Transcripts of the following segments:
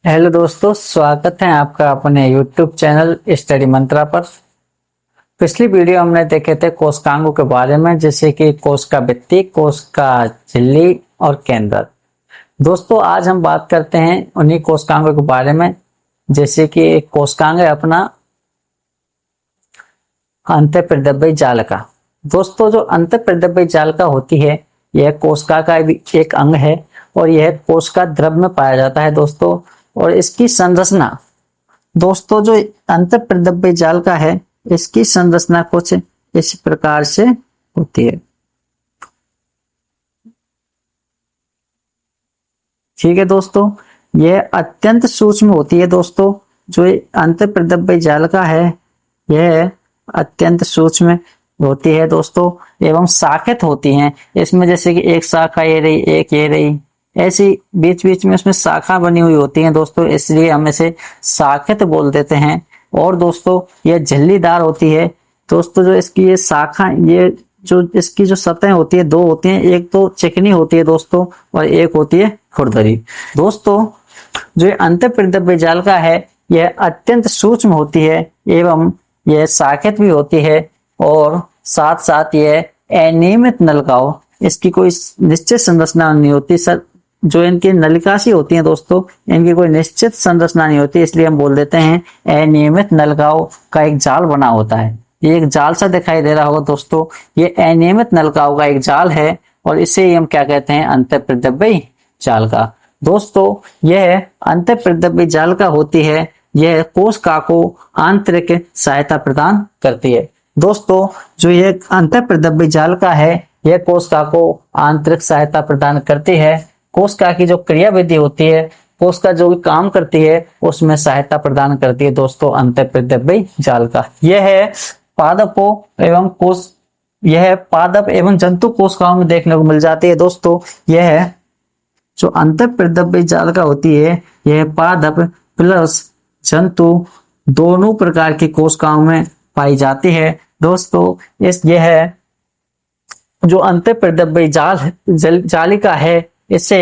Hello दोस्तों, स्वागत है आपका अपने YouTube चैनल स्टडी मंत्रा पर। पिछली वीडियो हमने देखे थे कोशिकांगों के बारे में, जैसे कि कोशिका भित्ति, कोशिका झिल्ली और केंद्रक। दोस्तों आज हम बात करते हैं उन्हीं कोशिकांगों के बारे में, जैसे कि एक कोशिकांग है अपना अंतःप्रादुर्बीय जालिका। दोस्तों जो अंतःप्रादुर्बीय जालिका होती है यह कोशिका का भी एक अंग है और यह कोशिका द्रव में पाया जाता है दोस्तों। और इसकी संरचना, दोस्तों जो अंतःप्रादुर्बीय जालिका है इसकी संरचना कुछ इस प्रकार से होती है। ठीक है दोस्तों, यह अत्यंत सूक्ष्म होती है दोस्तों। जो अंतःप्रादुर्बीय जालिका है यह अत्यंत सूक्ष्म होती है दोस्तों एवं शाखित होती हैं। इसमें जैसे कि एक शाखा ये रही, एक ये रही, ऐसी बीच बीच में इसमें शाखा बनी हुई होती है दोस्तों, इसलिए हम इसे शाखित बोल देते हैं। और दोस्तों यह झिल्लीदार होती है दोस्तों। जो इसकी ये शाखा, ये जो इसकी जो सतह होती है दो होती हैं, एक तो चिकनी होती है दोस्तों और एक होती है खुरदरी। दोस्तों जो अंतःप्रादुर्बीय जालिका है यह अत्यंत सूक्ष्म होती है एवं यह शाखित भी होती है और साथ साथ यह अनियमित नलिकाओं, इसकी कोई निश्चित संरचना नहीं होती सर। जो इनकी नलिका सी होती है दोस्तों, इनकी कोई निश्चित संरचना नहीं होती, इसलिए हम बोल देते हैं अनियमित नलिकाओं का एक जाल बना होता है। ये एक जाल सा दिखाई दे रहा होगा दोस्तों, ये अनियमित नलिकाओं का एक जाल है और इसे ही हम क्या कहते हैं, अंतःप्रादुर्बीय जालिका। दोस्तों यह अंतःप्रादुर्बीय जालिका होती है, यह कोशिका को आंतरिक सहायता प्रदान करती है। दोस्तों जो ये अंतःप्रादुर्बीय जालिका है यह कोशिका को आंतरिक सहायता प्रदान करती है। कोशिका की जो क्रियाविधि होती है, कोशिका जो भी काम करती है उसमें सहायता प्रदान करती है दोस्तों अंतःप्रादुर्बीय जालिका। यह है पादपों एवं यह पादप एवं जंतु कोशिकाओं में देखने को मिल जाती है दोस्तों। यह जो अंतःप्रादुर्बीय जालिका होती है यह पादप प्लस जंतु दोनों प्रकार की कोशिकाओं में पाई जाती है दोस्तों। यह जो अंतःप्रादुर्बीय जालिका है इससे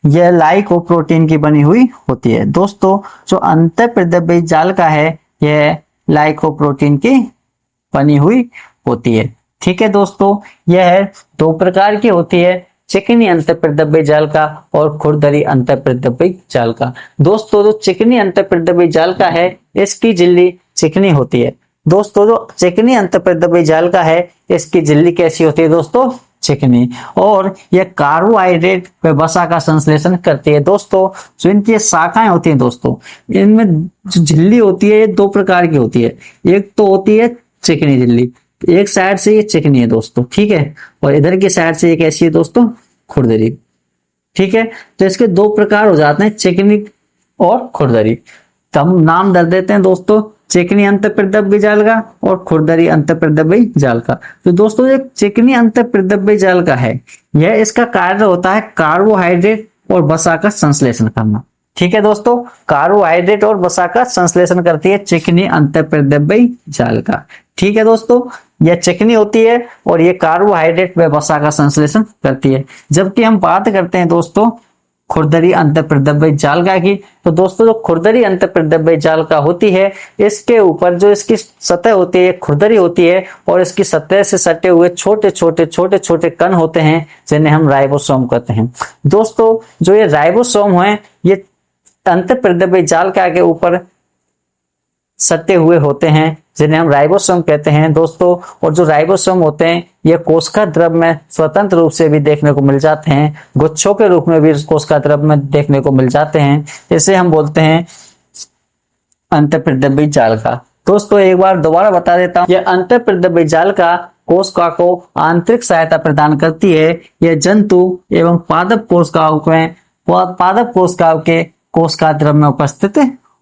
यह लाइकोप्रोटीन की बनी हुई होती है। दोस्तों जो अंतःप्रादुर्बीय जालिका है यह लाइकोप्रोटीन की बनी हुई होती है। ठीक है दोस्तों, यह दो प्रकार की होती है, चिकनी अंतःप्रादुर्बीय जालिका और खुरदरी अंतःप्रादुर्बीय जालिका। दोस्तों जो चिकनी अंतःप्रादुर्बीय जालिका है इसकी झिल्ली चिकनी होती है। दोस्तों जो चिकनी अंतःप्रादुर्बीय जालिका है इसकी झिल्ली कैसी होती है दोस्तों, चिकनी, और यह कार्बोहाइड्रेट व वसा का संश्लेषण करती है। दोस्तों जो इनकी शाखाएं होती हैं दोस्तों, इनमें जो झिल्ली होती है ये दो प्रकार की होती है। एक तो होती है चिकनी झिल्ली, एक साइड से ये चिकनी है दोस्तों, ठीक है, और इधर की साइड से ये कैसी है दोस्तों, खुरदरी। ठीक है, तो इसके दो प्रकार हो जाते हैं, चिकनी और खुरदरी। तो हम नाम दे देते हैं दोस्तों, चिकनी अंतःप्रादुर्बीय जालिका और खुरदरी अंतःप्रादुर्बीय जालिका। तो दोस्तों एक चिकनी अंतःप्रादुर्बीय जालिका है, यह इसका कार्य होता है कार्बोहाइड्रेट और वसा का संश्लेषण करना। ठीक है दोस्तों, कार्बोहाइड्रेट और वसा का संश्लेषण करती है चिकनी अंतःप्रादुर्बीय जालिका। ठीक है दोस्तों, यह चिकनी होती है और ये कार्बोहाइड्रेट व वसा का संश्लेषण करती है। जबकि हम बात करते हैं दोस्तों खुरदरी अंतःप्रादुर्बीय जालिका की, तो दोस्तों जो खुरदरी अंतःप्रादुर्बीय जालिका होती है इसके ऊपर जो इसकी सतह होती है खुरदरी होती है और इसकी सतह से सटे हुए छोटे छोटे कण होते हैं जिन्हें हम राइबोसोम कहते हैं। दोस्तों जो ये राइबोसोम है ये अंतःप्रादुर्बीय जालिका के ऊपर सटे हुए होते हैं जिन्हें हम राइबोसोम कहते हैं दोस्तों। और जो राइबोसोम होते हैं ये कोशिका द्रव में स्वतंत्र रूप से भी देखने को मिल जाते हैं, गुच्छों के रूप में भी कोशिका द्रव में देखने को मिल जाते हैं। इसे हम बोलते हैं अंतःप्रादुर्बीय जालिका। दोस्तों एक बार दोबारा बता देता हूँ, यह अंतःप्रादुर्बीय जालिका कोशिका को आंतरिक सहायता प्रदान करती है। यह जंतु एवं पादप कोशिकाओं के कोशिका द्रव में उपस्थित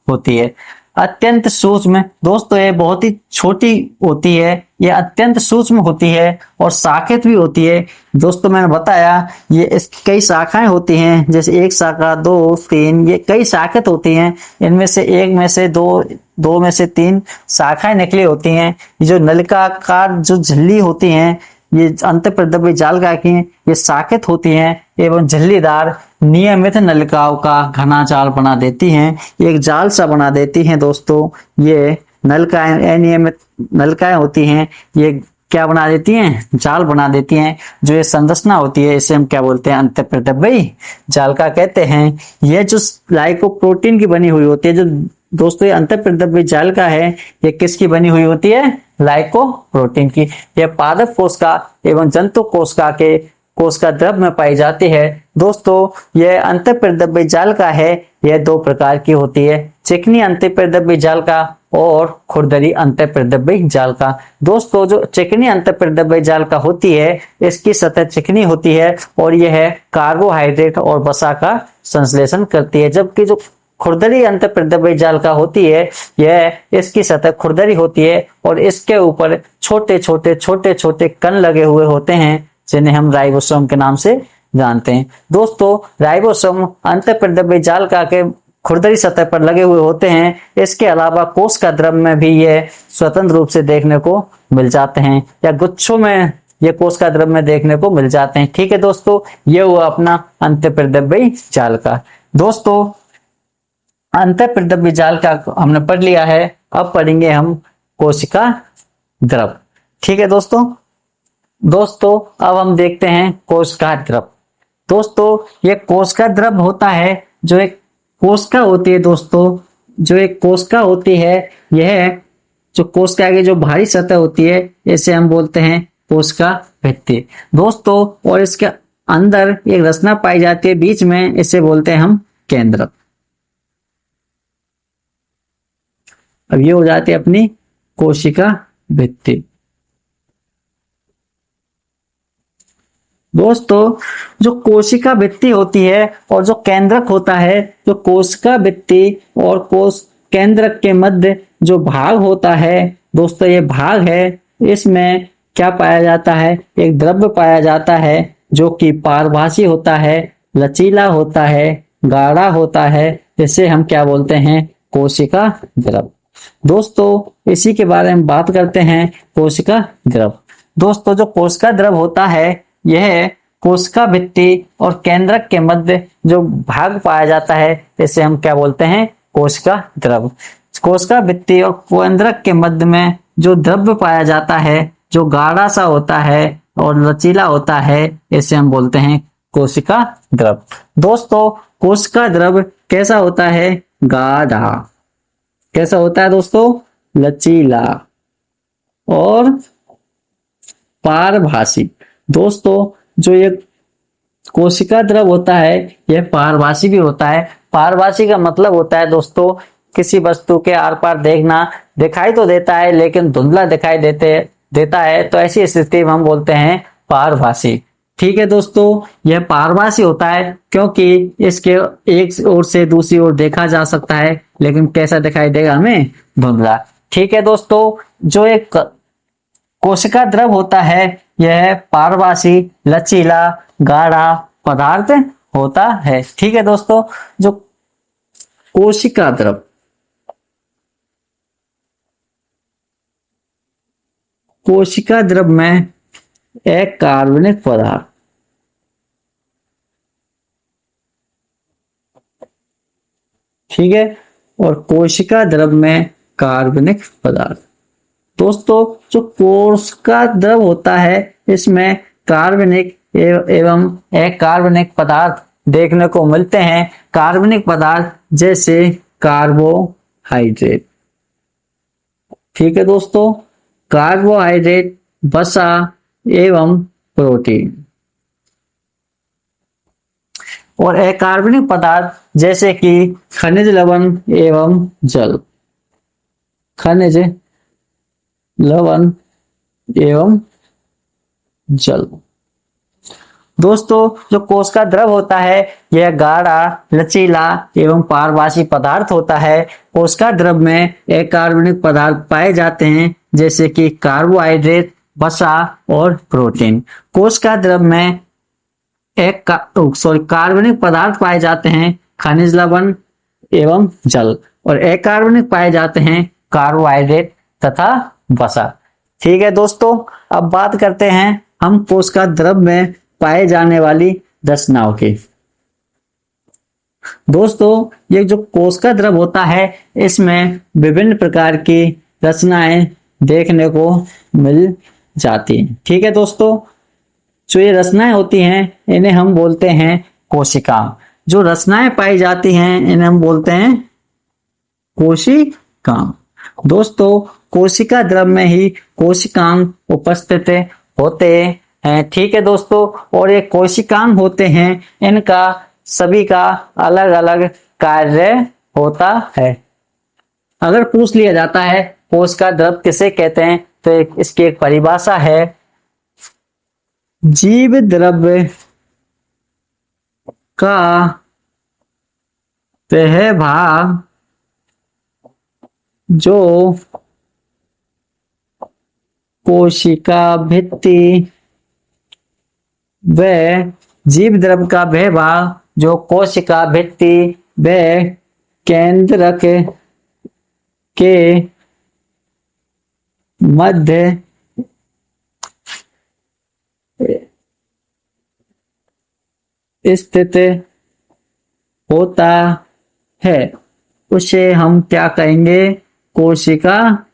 होती है। अत्यंत सूक्ष्म, दोस्तों ये बहुत ही छोटी होती है, ये अत्यंत सूक्ष्म होती है और शाखित भी होती है। दोस्तों मैंने बताया ये इसकी कई शाखाएं होती हैं, जैसे एक शाखा, दो, तीन, ये कई शाखित होती हैं। इनमें से एक में से दो में से तीन शाखाएं निकली होती हैं। जो नलिकाकार जो झिल्ली होती हैं ये अंतःप्रादुर्बीय जालिका की, ये शाखित होती हैं एवं झिल्लीदार नियमित नलिकाओं का घना जाल बना देती हैं, एक जाल सा बना देती हैं दोस्तों। ये नलिकाएं, अनियमित नलिकाएं होती हैं, ये क्या बना देती हैं, जाल बना देती हैं। जो ये संरचना होती है इसे हम क्या बोलते हैं, अंतःप्रदब्बी जालिका कहते हैं। ये जो लाइकोप्रोटीन की बनी हुई होती है, जो दोस्तों ये अंतःप्रदब्बी जालिका है, ये किसकी बनी हुई होती है, लाइकोप्रोटीन की। यह पादप कोशिका एवं जंतु कोशिका द्रव में पाई जाती है। दोस्तों यह अंतःप्रदब्बी जालिका है, यह दो प्रकार की होती है, चिकनी अंतःप्रदब्बी जालिका और खुरदरी अंतःप्रदब्बी जालिका। दोस्तों जो चिकनी अंतःप्रदब्बी जालिका होती है, इसकी सतह चिकनी होती है और यह कार्बोहाइड्रेट और वसा का संश्लेषण करती है, जबकि जो खुरदरी अंतःप्रदब्बी जालिका होती है, यह इसकी सतह खुरदरी होती है और इसके ऊपर छोटे छोटे कण लगे हुए होते हैं, जिन्हें हम राइबोसोम के नाम से जानते हैं। दोस्तों राइबोसोम अंतःप्रदब्बी जालिका के खुरदरी सतह पर लगे हुए होते हैं। इसके अलावा कोशिका द्रव में भी ये स्वतंत्र रूप से देखने को मिल जाते हैं, या गुच्छों में ये कोशिका द्रव में देखने को मिल जाते हैं। ठीक है दोस्तों, ये हुआ अपना अंतःप्रदब्बी जालिका। दोस्तों अंतःप्रदब्बी जालिका हमने पढ़ लिया है, अब पढ़ेंगे हम कोशिका द्रव। ठीक है दोस्तों अब हम देखते हैं कोशिका द्रव। दोस्तों ये कोशिका द्रव होता है, जो एक कोशिका होती है दोस्तों, जो एक कोशिका होती है, यह जो कोशिका की जो भारी सतह होती है, इसे हम बोलते हैं कोशिका भित्ति दोस्तों। और इसके अंदर एक रचना पाई जाती है बीच में, इसे बोलते हैं हम केंद्रक। अब ये हो जाती है अपनी कोशिका भित्ति। दोस्तों जो कोशिका भित्ति होती है और जो केंद्रक होता है, जो कोशिका भित्ति और कोश केंद्रक के मध्य जो भाग होता है दोस्तों, ये भाग है, इसमें क्या पाया जाता है, एक द्रव्य पाया जाता है जो कि पारभासी होता है, लचीला होता है, गाढ़ा होता है, इसे हम क्या बोलते हैं, कोशिका द्रव। दोस्तों इसी के बारे में बात करते हैं, कोशिका द्रव। दोस्तों जो कोशिका द्रव होता है, यह कोशिका भित्ति और केंद्रक के मध्य जो भाग पाया जाता है, इसे हम क्या बोलते हैं, कोशिका द्रव। कोशिका भित्ति और केंद्रक के मध्य में जो द्रव्य पाया जाता है, जो गाढ़ा सा होता है और लचीला होता है, इसे हम बोलते हैं कोशिका द्रव। दोस्तों कोशिका द्रव कैसा होता है, गाढ़ा। कैसा होता है दोस्तों, लचीला और पारभासी। दोस्तों जो ये कोशिका द्रव होता है, यह पारभासी भी होता है। पारभासी का मतलब होता है दोस्तों, किसी वस्तु के आर पार देखना, दिखाई तो देता है लेकिन धुंधला दिखाई देता है, तो ऐसी स्थिति में हम बोलते हैं पारभासी। ठीक है दोस्तों, यह पारभासी होता है क्योंकि इसके एक ओर से दूसरी ओर देखा जा सकता है, लेकिन कैसा दिखाई देगा हमें, धुंधला। ठीक है दोस्तों, जो एक कोशिका द्रव होता है, यह पारभासी, लचीला, गाढ़ा पदार्थ होता है। ठीक है दोस्तों, जो कोशिका द्रव, कोशिका द्रव में एक कार्बनिक पदार्थ, ठीक है, और कोशिका द्रव में कार्बनिक पदार्थ। दोस्तों जो कोशिका द्रव होता है, इसमें कार्बनिक एवं अकार्बनिक पदार्थ देखने को मिलते हैं। कार्बनिक पदार्थ जैसे कार्बोहाइड्रेट, ठीक है दोस्तों, कार्बोहाइड्रेट, वसा एवं प्रोटीन। और अकार्बनिक पदार्थ जैसे कि खनिज लवण एवं जल, खनिज लवण एवं जल। दोस्तों जो कोशिका द्रव होता है, यह गाढ़ा, लचीला एवं पारभासी पदार्थ होता है। कोशिका द्रव में अकार्बनिक पदार्थ पाए जाते हैं, जैसे कि कार्बोहाइड्रेट, वसा और प्रोटीन। कोशिका द्रव में कार्बनिक पदार्थ पाए जाते हैं, खनिज लवण एवं जल, और अकार्बनिक पाए जाते हैं कार्बोहाइड्रेट तथा वसा। ठीक है दोस्तों, अब बात करते हैं हम कोशिका द्रव में पाए जाने वाली रचनाओं की। दोस्तों ये जो कोशिका द्रव होता है इसमें विभिन्न प्रकार की रचनाएं देखने को मिल जाती हैं। ठीक है दोस्तों, जो ये रचनाएं होती हैं इन्हें हम बोलते हैं कोशिका। जो रचनाएं पाई जाती हैं इन्हें हम बोलते हैं कोशिकांग। दोस्तों कोशिका द्रव में ही कोशिकांग उपस्थित होते हैं। ठीक है दोस्तों, और ये कोशिकांग होते हैं, इनका सभी का अलग अलग कार्य होता है। अगर पूछ लिया जाता है कोशिका द्रव किसे कहते हैं, तो इसकी एक परिभाषा है, जीव द्रव्य का वह भाग जो कोशिका भित्ति व जीव द्रव का वह भाग जो कोशिका भित्ति व केंद्रक के मध्य स्थित होता है, उसे हम क्या कहेंगे, कोशिका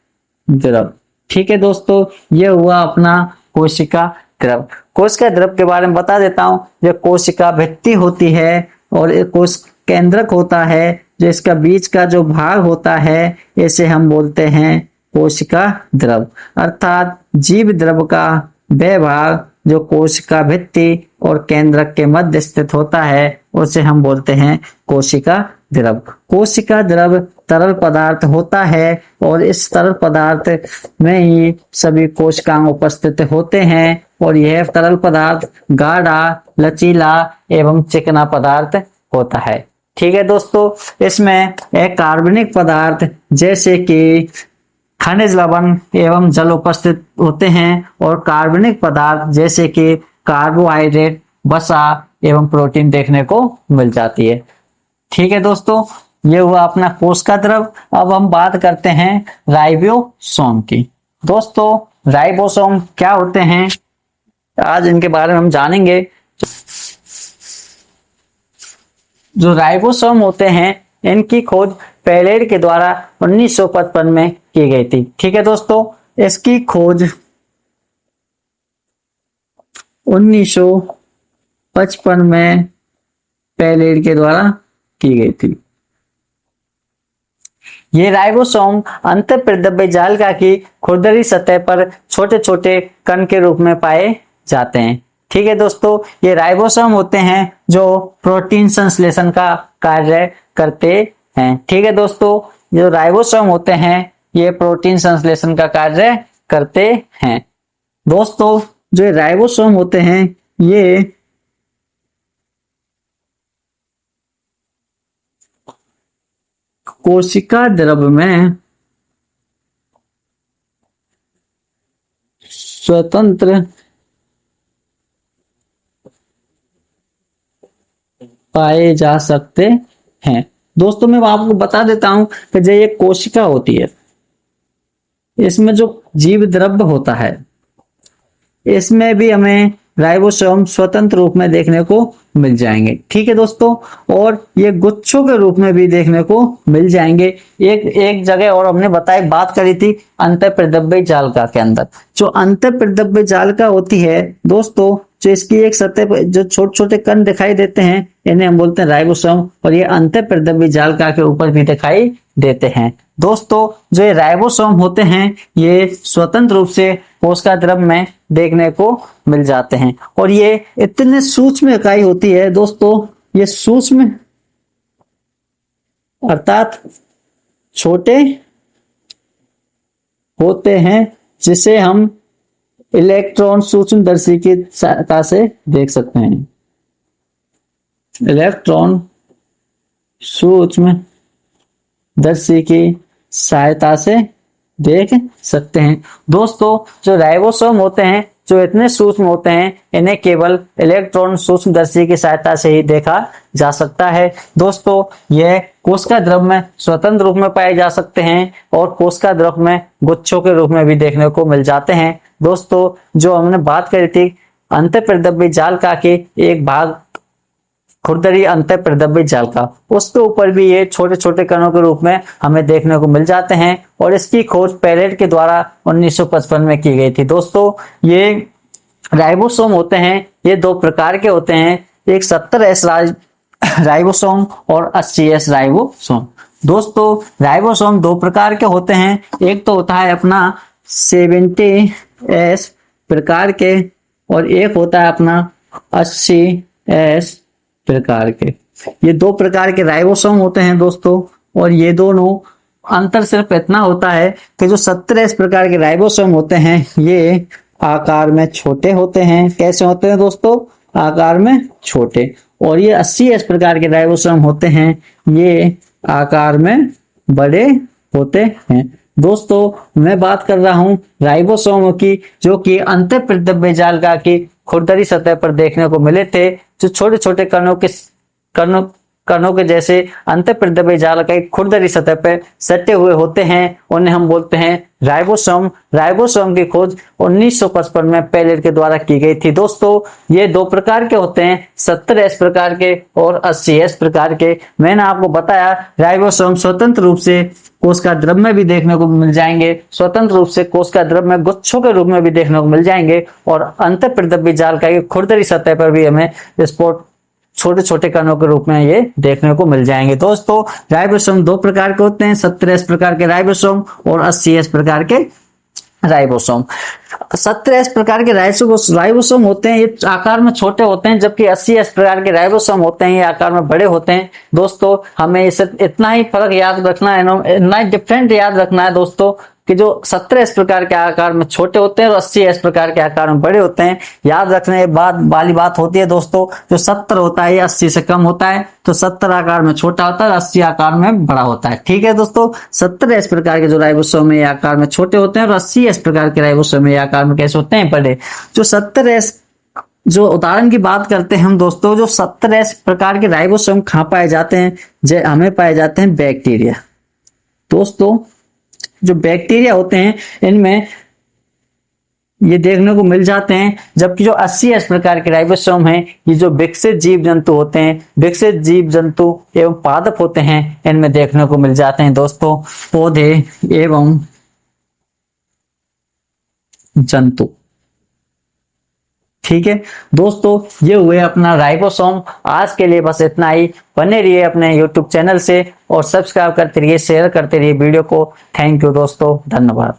द्रव। ठीक है दोस्तों, यह हुआ अपना कोशिका द्रव। कोशिका द्रव के बारे में बता देता हूं। जो कोशिका भित्ति होती है और एक कोश केंद्रक होता है, जो इसका बीच का जो भाग होता है इसे हम बोलते हैं कोशिका द्रव। अर्थात जीव द्रव का वह भाग जो कोशिका भित्ति और केंद्रक के मध्य स्थित होता है उसे हम बोलते हैं कोशिका द्रव। कोशिका द्रव तरल पदार्थ होता है और इस तरल पदार्थ में ही सभी कोशिकांग उपस्थित होते हैं और यह तरल पदार्थ गाढ़ा, लचीला एवं चिकना पदार्थ होता है। ठीक है दोस्तों, इसमें एक कार्बनिक पदार्थ जैसे कि खनिज लवण एवं जल उपस्थित होते हैं और कार्बनिक पदार्थ जैसे कि कार्बोहाइड्रेट, वसा एवं प्रोटीन देखने को मिल जाती है। ठीक है दोस्तों, ये हुआ अपना कोशिका द्रव। अब हम बात करते हैं राइबोसोम की। दोस्तों राइबोसोम क्या होते हैं, आज इनके बारे में हम जानेंगे। जो राइबोसोम होते हैं इनकी खोज पेलेर के द्वारा 1955 में की गई थी। ठीक है दोस्तों, इसकी खोज 1955 में पेलेर के द्वारा की गई थी। ये राइबोसोम अंतःप्रेद्रव्य जालिका की खुरदरी सतह पर छोटे छोटे कण के रूप में पाए जाते हैं। ठीक है दोस्तों, ये राइबोसोम होते हैं जो प्रोटीन संश्लेषण का कार्य करते हैं। ठीक है दोस्तों, जो राइबोसोम होते हैं ये प्रोटीन संश्लेषण का कार्य करते हैं। दोस्तों जो राइबोसोम होते हैं ये कोशिका द्रव में स्वतंत्र पाए जा सकते हैं। दोस्तों मैं आपको बता देता हूं कि जो ये कोशिका होती है इसमें जो जीव द्रव्य होता है इसमें भी हमें राइबोसोम स्वतंत्र रूप में देखने को मिल जाएंगे। ठीक है दोस्तों, और ये गुच्छों के रूप में भी देखने को मिल जाएंगे। एक जगह और हमने बात करी थी अंतःप्रेद्रव्य जालिका के अंदर। जो अंतःप्रेद्रव्य जालिका होती है दोस्तों, जो इसकी एक सतह पर जो छोटे छोटे कण दिखाई देते हैं इन्हें हम बोलते हैं राइबोसोम, और ये अंतःप्रेद्रव्य जालिका के ऊपर भी दिखाई देते हैं। दोस्तों जो ये राइबोसोम होते हैं ये स्वतंत्र रूप से कोशिका द्रव में देखने को मिल जाते हैं, और ये इतने सूक्ष्म इकाई होती है दोस्तों, ये सूक्ष्म अर्थात छोटे होते हैं जिसे हम इलेक्ट्रॉन सूक्ष्मदर्शी की सहायता से देख सकते हैं। इलेक्ट्रॉन सूक्ष्मदर्शी की सहायता से देख सकते हैं। दोस्तों जो राइबोसोम होते हैं जो इतने सूक्ष्म होते हैं इन्हें केवल इलेक्ट्रॉन सूक्ष्मदर्शी की सहायता से ही देखा जा सकता है। दोस्तों यह कोशिका द्रव में स्वतंत्र रूप में पाए जा सकते हैं और कोशिका द्रव में गुच्छों के रूप में भी देखने को मिल जाते हैं। दोस्तों जो हमने बात करी थी अंतःप्रेद्रव्य जालिका के एक भाग खुरदरी अंतःप्रद्रव्य जालिका, उसके ऊपर भी ये छोटे छोटे कणों के रूप में हमें देखने को मिल जाते हैं और इसकी खोज पेरेट के द्वारा 1955 में की गई थी। दोस्तों ये राइबोसोम होते हैं, ये दो प्रकार के होते हैं, एक 70S राइबोसोम और 80S राइबोसोम। दोस्तों राइबोसोम दो प्रकार के होते हैं, एक तो होता है अपना 70S प्रकार के और एक होता है अपना 80S प्रकार के। ये दो प्रकार के राइबोसोम होते हैं दोस्तों, और ये दोनों अंतर सिर्फ इतना होता है कि जो 70S प्रकार के राइबोसोम होते हैं ये आकार में छोटे होते हैं। कैसे होते हैं दोस्तों? आकार में छोटे। और ये 80S प्रकार के राइबोसोम होते हैं, ये आकार में बड़े होते हैं। दोस्तों मैं बात कर रहा हूं राइबोसोम की, जो कि अंतःप्रद्रव्य जालिका की खुरदरी सतह पर देखने को मिले थे, जो छोटे छोटे कणों के जैसे अंतःप्रद्रव्य जालिका की खुरदरी सतह पर सटे हुए होते हैं, उन्हें हम बोलते हैं राइबोसोम। राइबोसोम की खोज 1955 में पेलेट के द्वारा की गई थी। दोस्तों ये दो प्रकार के होते हैं, 70S प्रकार के और 80S प्रकार के। मैंने आपको बताया राइबोसोम स्वतंत्र रूप से कोशिका द्रव्य में भी देखने को मिल जाएंगे, स्वतंत्र रूप से कोशिका द्रव्य में गुच्छों के रूप में भी देखने को मिल जाएंगे, और अंतःप्रद्रव्य जालिका की खुरदरी सतह पर भी हमें स्पॉट छोटे छोटे कणों के रूप में ये देखने को मिल जाएंगे। दोस्तों राइबोसोम दो प्रकार के होते हैं, 70S प्रकार के राइबोसोम और 80S प्रकार के राइबोसोम। 70S प्रकार के राइबोसोम होते हैं, ये आकार में छोटे होते हैं, जबकि 80S प्रकार के राइबोसोम होते हैं, ये आकार में बड़े होते हैं। दोस्तों हमें इसे इतना ही फर्क याद रखना है, इतना ही डिफरेंट याद रखना है दोस्तों, कि जो 70S प्रकार के आकार में छोटे होते हैं और 80S प्रकार के आकार में बड़े होते हैं। याद रखने वाली बात होती है दोस्तों, जो 70 होता है ये 80 से कम होता है, तो 70 आकार में छोटा होता है और 80 आकार में बड़ा होता है। ठीक है दोस्तों, 70S प्रकार के जो राइबोसोम है ये आकार में छोटे होते हैं और 80S प्रकार के राइबोसोम ये आकार में कैसे होते हैं? बड़े। जो 70S जो उदाहरण की बात करते हैं हम दोस्तों, जो 70S प्रकार के राइबोसोम कहाँ पाए जाते हैं? हमें पाए जाते हैं बैक्टीरिया। दोस्तों जो बैक्टीरिया होते हैं इनमें ये देखने को मिल जाते हैं, जबकि जो 80S प्रकार के राइबोसोम हैं ये जो विकसित जीव जंतु होते हैं, विकसित जीव जंतु एवं पादप होते हैं, इनमें देखने को मिल जाते हैं दोस्तों, पौधे एवं जंतु। ठीक है दोस्तों, ये हुए अपना राइबोसोम। आज के लिए बस इतना ही। बने रहिए अपने YouTube चैनल से और सब्सक्राइब करते रहिए, शेयर करते रहिए वीडियो को। थैंक यू दोस्तों, धन्यवाद।